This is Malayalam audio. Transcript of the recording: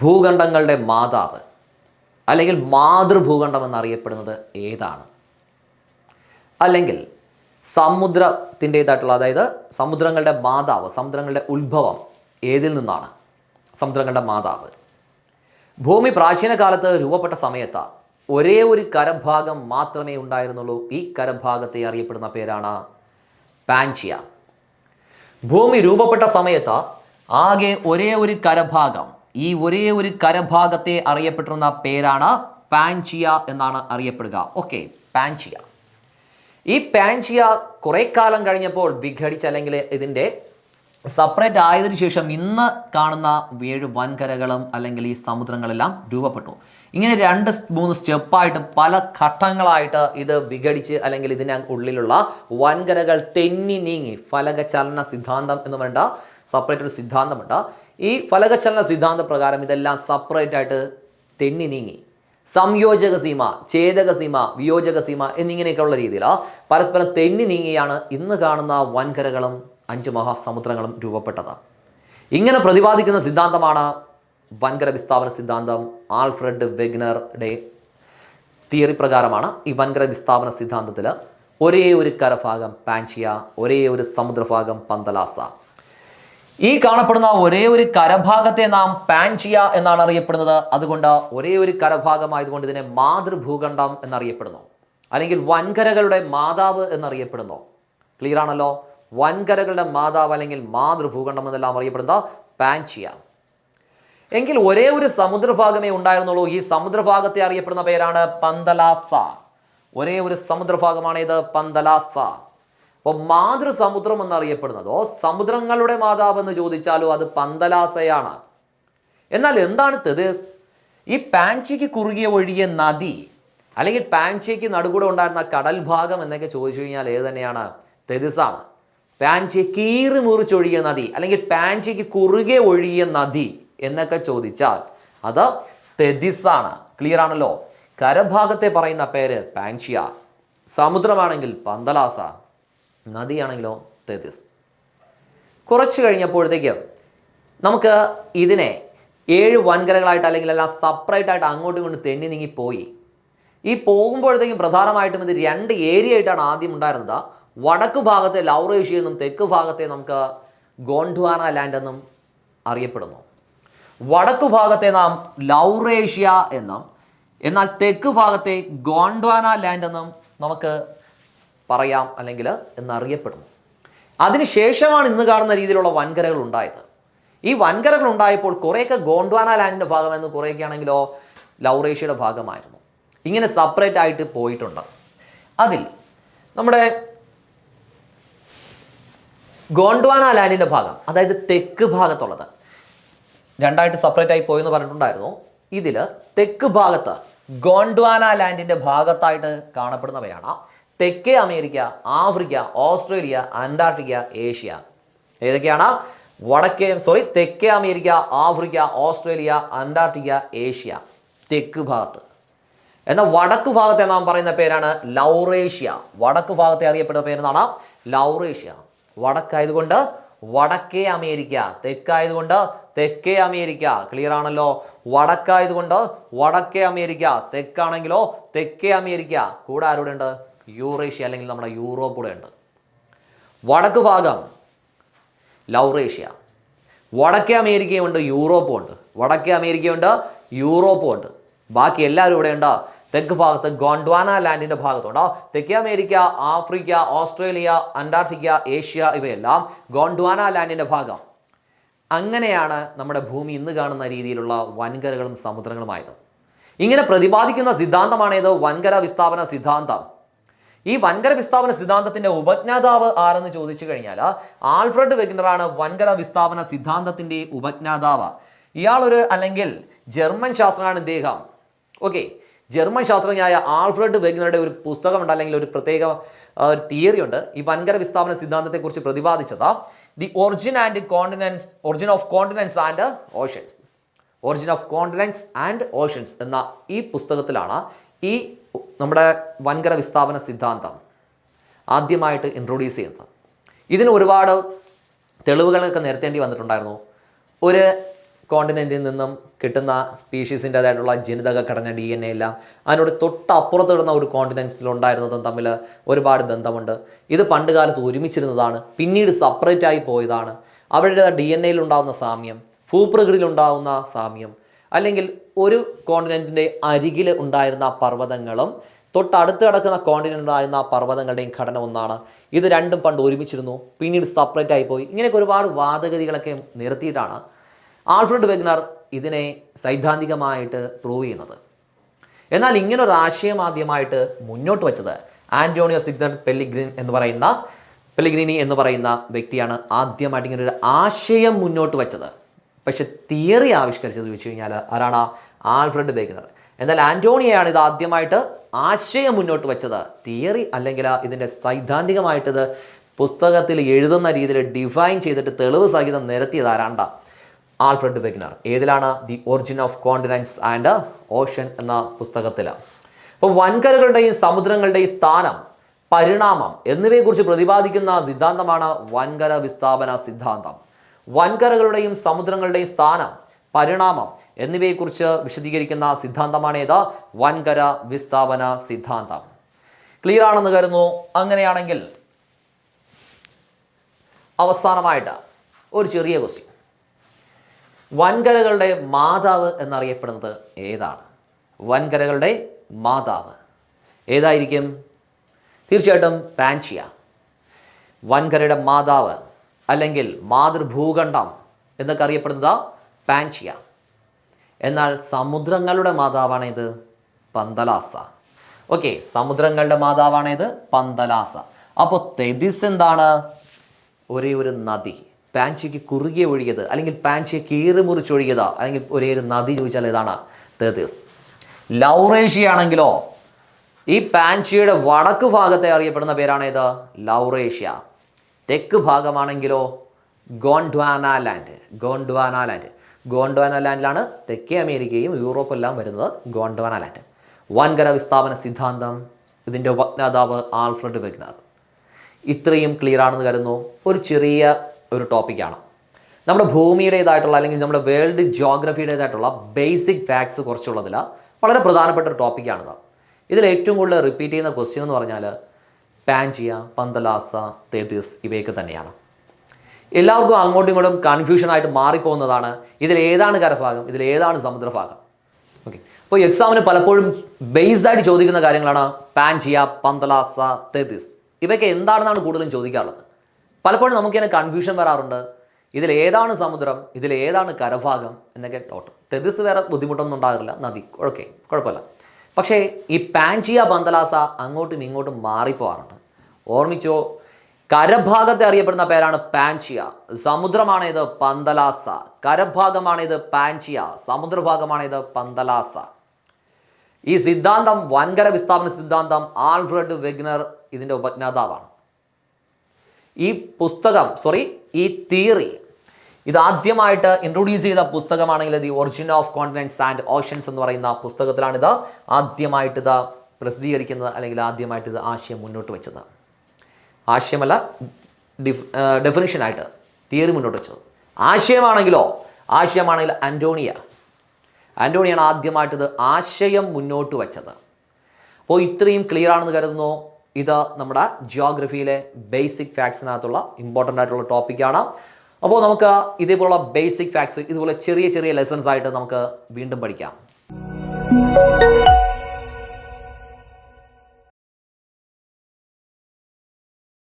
ഭൂഖണ്ഡങ്ങളുടെ മാതാവ് അല്ലെങ്കിൽ മാതൃഭൂഖണ്ഡം എന്നറിയപ്പെടുന്നത് ഏതാണ്? അല്ലെങ്കിൽ സമുദ്രത്തിൻ്റെതായിട്ടുള്ള, അതായത് സമുദ്രങ്ങളുടെ മാതാവ്, സമുദ്രങ്ങളുടെ ഉത്ഭവം ഏതിൽ നിന്നാണ്? സമുദ്രങ്ങളുടെ മാതാവ്. ഭൂമി പ്രാചീന കാലത്ത് രൂപപ്പെട്ട സമയത്ത് ഒരേ ഒരു കരഭാഗം മാത്രമേ ഉണ്ടായിരുന്നുള്ളൂ. ഈ കരഭാഗത്തെ അറിയപ്പെടുന്ന പേരാണ് പാൻജിയ. ഭൂമി രൂപപ്പെട്ട സമയത്ത് ആകെ ഒരേ ഒരു കരഭാഗം, ഈ ഒരേ ഒരു കരഭാഗത്തെ അറിയപ്പെട്ടിരുന്ന പേരാണ് പാൻജിയ എന്നാണ് അറിയപ്പെടുക. Okay, Pangaea. ഈ പാൻജിയ കുറെ കാലം കഴിഞ്ഞപ്പോൾ വിഘടിച്ച്, അല്ലെങ്കിൽ ഇതിൻ്റെ സെപ്പറേറ്റ് ആയതിനു ശേഷം ഇന്ന് കാണുന്ന 7 വൻകരകളും അല്ലെങ്കിൽ ഈ സമുദ്രങ്ങളെല്ലാം രൂപപ്പെട്ടു. ഇങ്ങനെ 2-3 സ്റ്റെപ്പായിട്ട് പല ഘട്ടങ്ങളായിട്ട് ഇത് വിഘടിച്ച്, അല്ലെങ്കിൽ ഇതിന് ഉള്ളിലുള്ള വൻകരകൾ തെന്നി നീങ്ങി, ഫലകചലന സിദ്ധാന്തം എന്ന് വേണ്ട സെപ്പറേറ്റ് ഒരു സിദ്ധാന്തമുണ്ട്. ഈ ഫലകചലന സിദ്ധാന്ത പ്രകാരം ഇതെല്ലാം സെപ്പറേറ്റ് ആയിട്ട് തെന്നി നീങ്ങി സംയോജക സീമ, ഛേദക സീമ, വിയോജക സീമ എന്നിങ്ങനെയൊക്കെയുള്ള രീതിയിൽ പരസ്പരം തെന്നി നീങ്ങിയാണ് ഇന്ന് കാണുന്ന വൻകരകളും 5 മഹാസമുദ്രങ്ങളും രൂപപ്പെട്ടത്. ഇങ്ങനെ പ്രതിപാദിക്കുന്ന സിദ്ധാന്തമാണ് വൻകര വിസ്ഥാപന സിദ്ധാന്തം. ആൽഫ്രഡ് വെഗ്നറുടെ തിയറി പ്രകാരമാണ് ഈ വൻകര വിസ്ഥാപന സിദ്ധാന്തത്തിൽ ഒരേ ഒരു കരഭാഗം പാൻജിയ, ഒരേ ഒരു സമുദ്രഭാഗം പന്തലാസ. ഈ കാണപ്പെടുന്ന ഒരേ ഒരു കരഭാഗത്തെ നാം പാൻജിയ എന്നാണ് അറിയപ്പെടുന്നത്. അതുകൊണ്ട് ഒരേ ഒരു കരഭാഗമായതുകൊണ്ട് ഇതിനെ മാതൃഭൂഖണ്ഡം എന്നറിയപ്പെടുന്നു, അല്ലെങ്കിൽ വൻകരകളുടെ മാതാവ് എന്നറിയപ്പെടുന്നു. ക്ലിയർ ആണല്ലോ? വൻകരകളുടെ മാതാവ് അല്ലെങ്കിൽ മാതൃഭൂഖണ്ഡം എന്നെല്ലാം അറിയപ്പെടുന്ന പാൻജിയ. എങ്കിൽ ഒരേ ഒരു സമുദ്രഭാഗമേ ഉണ്ടായിരുന്നുള്ളൂ. ഈ സമുദ്രഭാഗത്തെ അറിയപ്പെടുന്ന പേരാണ് പന്തലാസ. ഒരേ ഒരു സമുദ്രഭാഗമാണ് ഇത്, പന്തലാസ. അപ്പോൾ മാതൃസമുദ്രം എന്നറിയപ്പെടുന്നതോ സമുദ്രങ്ങളുടെ മാതാവ് എന്ന് ചോദിച്ചാലോ അത് പന്തലാസയാണ്. എന്നാൽ എന്താണ് തെതിസ്? ഈ പാൻജിയയ്ക്ക് കുറുകിയ ഒഴുകിയ നദി, അല്ലെങ്കിൽ പാൻജിയയ്ക്ക് നടുകൂടെ ഉണ്ടായിരുന്ന കടൽ ഭാഗം എന്നൊക്കെ ചോദിച്ചു കഴിഞ്ഞാൽ ഏത് തന്നെയാണ്? തെതിസാണ്. പാൻജിയ കീറി മുറിച്ചൊഴുകിയ നദി, അല്ലെങ്കിൽ പാൻജിയയ്ക്ക് കുറുകെ ഒഴുകിയ നദി എന്നൊക്കെ ചോദിച്ചാൽ അത് തെതിസാണ്. ക്ലിയർ ആണല്ലോ? കരഭാഗത്തെ പറയുന്ന പേര് പാൻജിയ, സമുദ്രമാണെങ്കിൽ പന്തലാസ, നദിയാണെങ്കിലോ തെതിസ്. കുറച്ച് കഴിഞ്ഞപ്പോഴത്തേക്കും നമുക്ക് ഇതിനെ 7 വൻകരകളായിട്ട്, അല്ലെങ്കിൽ എല്ലാം സെപ്പറേറ്റ് ആയിട്ട് അങ്ങോട്ടും ഇങ്ങോട്ടും തെന്നി നീങ്ങി പോയി. ഈ പോകുമ്പോഴത്തേക്കും പ്രധാനമായിട്ടും ഇത് 2 ഏരിയ ആയിട്ടാണ് ആദ്യം ഉണ്ടായിരുന്നത്. വടക്ക് ഭാഗത്തെ ലൗറേഷ്യ എന്നും തെക്ക് ഭാഗത്തെ നമുക്ക് ഗോണ്ട്വാന ലാൻഡ് എന്നും അറിയപ്പെടുന്നു. വടക്കു ഭാഗത്തെ നാം ലൗറേഷ്യ എന്നും, എന്നാൽ തെക്ക് ഭാഗത്തെ ഗോണ്ട്വാന ലാൻഡ് എന്നും നമുക്ക് പറയാം, അല്ലെങ്കിൽ എന്നറിയപ്പെടുന്നു. അതിനുശേഷമാണ് ഇന്ന് കാണുന്ന രീതിയിലുള്ള വൻകരകൾ ഉണ്ടായത്. ഈ വൻകരകൾ ഉണ്ടായപ്പോൾ കുറേയൊക്കെ ഗോണ്ട്വാന ലാൻഡിൻ്റെ ഭാഗമായിരുന്നു, കുറേയൊക്കെ ആണെങ്കിലോ ലൗറേഷ്യയുടെ ഭാഗമായിരുന്നു. ഇങ്ങനെ സെപ്പറേറ്റ് ആയിട്ട് പോയിട്ടുണ്ട്. അതിൽ നമ്മുടെ ഗോണ്ട്വാന ലാൻഡിൻ്റെ ഭാഗം, അതായത് തെക്ക് ഭാഗത്തുള്ളത് 2ആയിട്ട് സെപ്പറേറ്റ് ആയി പോയെന്ന് പറഞ്ഞിട്ടുണ്ടായിരുന്നു. ഇതിൽ തെക്ക് ഭാഗത്ത് ഗോണ്ട്വാന ലാൻഡിൻ്റെ ഭാഗത്തായിട്ട് കാണപ്പെടുന്നവയാണ് തെക്കേ America, Africa, Australia, Antarctica, Asia. ഏതൊക്കെയാണ്? തെക്കേ America, Africa, Australia, Antarctica, Asia, തെക്ക് ഭാഗത്ത്. എന്നാൽ വടക്ക് ഭാഗത്തെ നാം പറയുന്ന പേരാണ് ലൗറേഷ്യ. വടക്ക് ഭാഗത്തെ അറിയപ്പെടുന്ന പേരെന്നാണ് ലൗറേഷ്യ. വടക്കായതുകൊണ്ട് വടക്കേ അമേരിക്ക, തെക്കായതുകൊണ്ട് തെക്കേ അമേരിക്ക. ക്ലിയർ ആണല്ലോ? വടക്കായതുകൊണ്ട് വടക്കേ അമേരിക്ക, തെക്കാണെങ്കിലോ തെക്കേ അമേരിക്ക. കൂടെ ആരുടെ ഉണ്ട്? യൂറേഷ്യ, അല്ലെങ്കിൽ നമ്മുടെ യൂറോപ്പ് കൂടെ ഉണ്ട്. വടക്ക് ഭാഗം ലൗറേഷ്യ, വടക്കേ അമേരിക്കയുണ്ട്, യൂറോപ്പും ഉണ്ട്. വടക്കേ അമേരിക്കയുണ്ട്, യൂറോപ്പും ഉണ്ട്. ബാക്കി എല്ലാവരും ഇവിടെ ഉണ്ട്. തെക്ക് ഭാഗത്ത് ഗോണ്ട്വാന ലാൻഡിൻ്റെ ഭാഗത്തുണ്ട്. തെക്കേ America, Africa, Australia, Antarctica, Asia ഇവയെല്ലാം ഗോണ്ട്വാന ലാൻഡിൻ്റെ ഭാഗം. അങ്ങനെയാണ് നമ്മുടെ ഭൂമി ഇന്ന് കാണുന്ന രീതിയിലുള്ള വൻകരകളും സമുദ്രങ്ങളുമായത്. ഇങ്ങനെ പ്രതിപാദിക്കുന്ന സിദ്ധാന്തമാണ് ഇത് വൻകര വിസ്ഥാപന സിദ്ധാന്തം. ഈ വൻകര വിസ്ഥാപന സിദ്ധാന്തത്തിന്റെ ഉപജ്ഞാതാവ് ആരെന്ന് ചോദിച്ചു കഴിഞ്ഞാൽ ആൽഫ്രഡ് വെഗ്നറാണ് വൻകര വിസ്ഥാപന സിദ്ധാന്തത്തിന്റെ ഉപജ്ഞാതാവ്. ഇയാളൊരു, അല്ലെങ്കിൽ ജർമ്മൻ ശാസ്ത്രജ്ഞനാണ് ഇദ്ദേഹം. ഓക്കെ, ജർമ്മൻ ശാസ്ത്രജ്ഞനായ ആൽഫ്രഡ് വെഗ്നറുടെ ഒരു പുസ്തകമുണ്ട്, അല്ലെങ്കിൽ ഒരു പ്രത്യേക ഒരു തിയറി ഉണ്ട് ഈ വൻകര വിസ്ഥാപന സിദ്ധാന്തത്തെക്കുറിച്ച് പ്രതിപാദിച്ചത്. The origin of continents and oceans. Origin of continents and oceans എന്ന ഈ പുസ്തകത്തിലാണ് ഈ നമ്മുടെ വൻകര വിസ്ഥാപന സിദ്ധാന്തം ആദ്യമായിട്ട് ഇൻട്രൊഡ്യൂസ് ചെയ്യുന്നത്. ഇതിന് ഒരുപാട് തെളിവുകളൊക്കെ നിരത്തേണ്ടി വന്നിട്ടുണ്ടായിരുന്നു. കോണ്ടിനെൻറ്റിൽ നിന്നും കിട്ടുന്ന സ്പീഷീസിൻ്റേതായിട്ടുള്ള ജനിതക ഘടന DNA എല്ലാം അതിനോട് തൊട്ടപ്പുറത്ത് കിടന്ന ഒരു കോണ്ടിനെൻസിലുണ്ടായിരുന്നതും തമ്മിൽ ഒരുപാട് ബന്ധമുണ്ട്. ഇത് പണ്ട് കാലത്ത് ഒരുമിച്ചിരുന്നതാണ്, പിന്നീട് സെപ്പറേറ്റ് ആയി പോയതാണ്. അവരുടെ DNA ഉണ്ടാകുന്ന സാമ്യം, ഭൂപ്രകൃതിയിലുണ്ടാകുന്ന സാമ്യം, അല്ലെങ്കിൽ ഒരു കോണ്ടിനെൻറ്റിൻ്റെ അരികിൽ ഉണ്ടായിരുന്ന പർവ്വതങ്ങളും തൊട്ടടുത്ത് കിടക്കുന്ന കോണ്ടിനെൻ്റ് ഉണ്ടായിരുന്ന പർവ്വതങ്ങളുടെയും ഘടന ഒന്നാണ്. ഇത് രണ്ടും പണ്ട് ഒരുമിച്ചിരുന്നു, പിന്നീട് സെപ്പറേറ്റ് ആയിപ്പോയി. ഇങ്ങനെയൊക്കെ ഒരുപാട് വാദഗതികളൊക്കെ നിരത്തിയിട്ടാണ് ആൽഫ്രഡ് വെഗ്നർ ഇതിനെ സൈദ്ധാന്തികമായിട്ട് പ്രൂവ് ചെയ്യുന്നത്. എന്നാൽ ഇങ്ങനൊരു ആശയം ആദ്യമായിട്ട് മുന്നോട്ട് വെച്ചത് ആൻ്റോണിയോ സിഗ്നർ പെല്ലിഗ്രിനി എന്ന് പറയുന്ന വ്യക്തിയാണ്. ആദ്യമായിട്ട് ഇങ്ങനൊരു ആശയം മുന്നോട്ട് വെച്ചത്. പക്ഷെ തിയറി ആവിഷ്കരിച്ചത് ചോദിച്ചു കഴിഞ്ഞാൽ ആരാണ്? Alfred Wegener. എന്നാൽ ആൻ്റോണിയാണ് ഇത് ആദ്യമായിട്ട് ആശയം മുന്നോട്ട് വെച്ചത്. തിയറി അല്ലെങ്കിൽ ഇതിൻ്റെ സൈദ്ധാന്തികമായിട്ടത് പുസ്തകത്തിൽ എഴുതുന്ന രീതിയിൽ ഡിഫൈൻ ചെയ്തിട്ട് തെളിവ് സഹിതം നിരത്തിയത് ആരാണ്ട? Alfred Wegener. ഏതിലാണ്? The origin of continents and ocean എന്ന പുസ്തകത്തിൽ. അപ്പോൾ വൻകരകളുടെയും സമുദ്രങ്ങളുടെയും സ്ഥാനം, പരിണാമം എന്നിവയെക്കുറിച്ച് പ്രതിപാദിക്കുന്ന സിദ്ധാന്തമാണ് വൻകര വിസ്ഥാപന സിദ്ധാന്തം. വൻകരകളുടെയും സമുദ്രങ്ങളുടെയും സ്ഥാനം, പരിണാമം എന്നിവയെക്കുറിച്ച് വിശദീകരിക്കുന്ന സിദ്ധാന്തമാണ് ഏത്? വൻകര വിസ്ഥാപന സിദ്ധാന്തം. ക്ലിയർ ആണെന്ന് കരുതുന്നു. അങ്ങനെയാണെങ്കിൽ അവസാനമായിട്ട് ഒരു ചെറിയ ക്വസ്റ്റ്യൻ. വൻകരകളുടെ മാതാവ് എന്നറിയപ്പെടുന്നത് ഏതാണ്? വൻകരകളുടെ മാതാവ് ഏതായിരിക്കും? തീർച്ചയായിട്ടും പാൻജിയ. വൻകരയുടെ മാതാവ് അല്ലെങ്കിൽ മാതൃഭൂഖണ്ഡം എന്നൊക്കെ അറിയപ്പെടുന്നത് പാൻജിയ. എന്നാൽ സമുദ്രങ്ങളുടെ മാതാവാണ് ഇത്? പന്തലാസ. ഓക്കെ, സമുദ്രങ്ങളുടെ മാതാവാണ് ഇത്? പന്തലാസ. അപ്പോൾ തെതിസ് എന്താണ്? ഒരേ ഒരു നദി, പാൻജിയയ്ക്ക് കുറുകെ ഒഴുകിയത്, അല്ലെങ്കിൽ പാൻജിയെ കീറി മുറിച്ചൊഴുകിയത്, അല്ലെങ്കിൽ ഒരേ ഒരു നദി ചോദിച്ചാൽ ഏതാണ്? തെതിസ്. ലൗറേഷ്യ ആണെങ്കിലോ ഈ പാൻജിയയുടെ വടക്ക് ഭാഗത്തെ അറിയപ്പെടുന്ന പേരാണ് ഏത്? ലൗറേഷ്യ. തെക്ക് ഭാഗമാണെങ്കിലോ ഗോണ്ട്വാന ലാൻഡ്. ഗോണ്ട്വാന ലാൻഡിലാണ് തെക്കേ അമേരിക്കയും യൂറോപ്പെല്ലാം വരുന്നത്. ഗോണ്ട്വാന ലാൻഡ്. വൻകര വിസ്ഥാപന സിദ്ധാന്തം, ഇതിൻ്റെ ഉപജ്ഞാതാവ് ആൽഫ്രഡ് വെഗ്നർ. ഇത്രയും ക്ലിയർ ആണെന്ന് കരുതുന്നു. ഒരു ചെറിയ ഒരു ടോപ്പിക്കാണ്. നമ്മുടെ ഭൂമിയുടേതായിട്ടുള്ള അല്ലെങ്കിൽ നമ്മുടെ വേൾഡ് ജിയോഗ്രഫിയുടേതായിട്ടുള്ള ബേസിക് ഫാക്ട്സ് കുറച്ചുള്ളതിൽ വളരെ പ്രധാനപ്പെട്ട ഒരു ടോപ്പിക്കാണിത്. ഇതിൽ ഏറ്റവും കൂടുതൽ റിപ്പീറ്റ് ചെയ്യുന്ന ക്വസ്റ്റ്യൻ എന്ന് പറഞ്ഞാൽ പാൻജിയ, പന്തലാസ, തെതിസ് ഇവയൊക്കെ തന്നെയാണ്. എല്ലാവർക്കും അങ്ങോട്ടും ഇങ്ങോട്ടും കൺഫ്യൂഷനായിട്ട് മാറിപ്പോകുന്നതാണ്. ഇതിലേതാണ് കരഭാഗം, ഇതിലേതാണ് സമുദ്രഭാഗം. ഓക്കെ, അപ്പോൾ എക്സാമിന് പലപ്പോഴും ബേസ്ഡായിട്ട് ചോദിക്കുന്ന കാര്യങ്ങളാണ് പാൻജിയ, പന്തലാസ, തെതിസ്. ഇവയൊക്കെ എന്താണെന്നാണ് കൂടുതലും ചോദിക്കാറുള്ളത്. പലപ്പോഴും നമുക്കിങ്ങനെ കൺഫ്യൂഷൻ വരാറുണ്ട്. ഇതിലേതാണ് സമുദ്രം, ഇതിലേതാണ് കരഭാഗം എന്നൊക്കെ ഡൗട്ട്. തെതിസ് വേറെ ബുദ്ധിമുട്ടൊന്നും ഉണ്ടാകില്ല, നദി, ഓക്കെ, കുഴപ്പമില്ല. പക്ഷേ ഈ പാൻജിയ, പന്തലാസ അങ്ങോട്ടും ഇങ്ങോട്ടും മാറിപ്പോകാറുണ്ട്. ഓർമ്മിച്ചോ, കരഭാഗത്തെ അറിയപ്പെടുന്ന പേരാണ് പാൻജിയ, സമുദ്രമാണേത് പന്തലാസ. കരഭാഗമാണേത് പാൻജിയ, സമുദ്രഭാഗമാണേത് പന്തലാസ. ഈ സിദ്ധാന്തം, വൻകര വിസ്ഥാപന സിദ്ധാന്തം, ആൽഫ്രഡ് വെഗ്നർ ഇതിൻ്റെ ഉപജ്ഞാതാവാണ്. ഈ തിയറി ഇത് ആദ്യമായിട്ട് ഇൻട്രൊഡ്യൂസ് ചെയ്ത പുസ്തകമാണെങ്കിൽ the origin of continents and oceans എന്ന് പറയുന്ന പുസ്തകത്തിലാണിത് ആദ്യമായിട്ട് ഇത് പ്രസിദ്ധീകരിക്കുന്നത്, അല്ലെങ്കിൽ ആദ്യമായിട്ട് ഇത് ആശയം മുന്നോട്ട് വെച്ചത്. ആശയമല്ല, ഡെഫിനിഷനായിട്ട് തിയറി മുന്നോട്ട് വെച്ചത്. ആശയമാണെങ്കിൽ ആൻ്റോണിയാണ് ആദ്യമായിട്ട് ഇത് ആശയം മുന്നോട്ട് വെച്ചത്. അപ്പോൾ ഇത്രയും ക്ലിയർ ആണെന്ന് കരുതുന്നു. ഇത് നമ്മുടെ ജിയോഗ്രഫിയിലെ ബേസിക് ഫാക്ട്സിനകത്തുള്ള ഇമ്പോർട്ടൻ്റ് ആയിട്ടുള്ള ടോപ്പിക്കാണ്. അപ്പോൾ നമുക്ക് ഇതേപോലുള്ള ബേസിക് ഫാക്ട്സ്, ഇതുപോലെ ചെറിയ ചെറിയ ലെസൺസ് ആയിട്ട് നമുക്ക് വീണ്ടും പഠിക്കാം.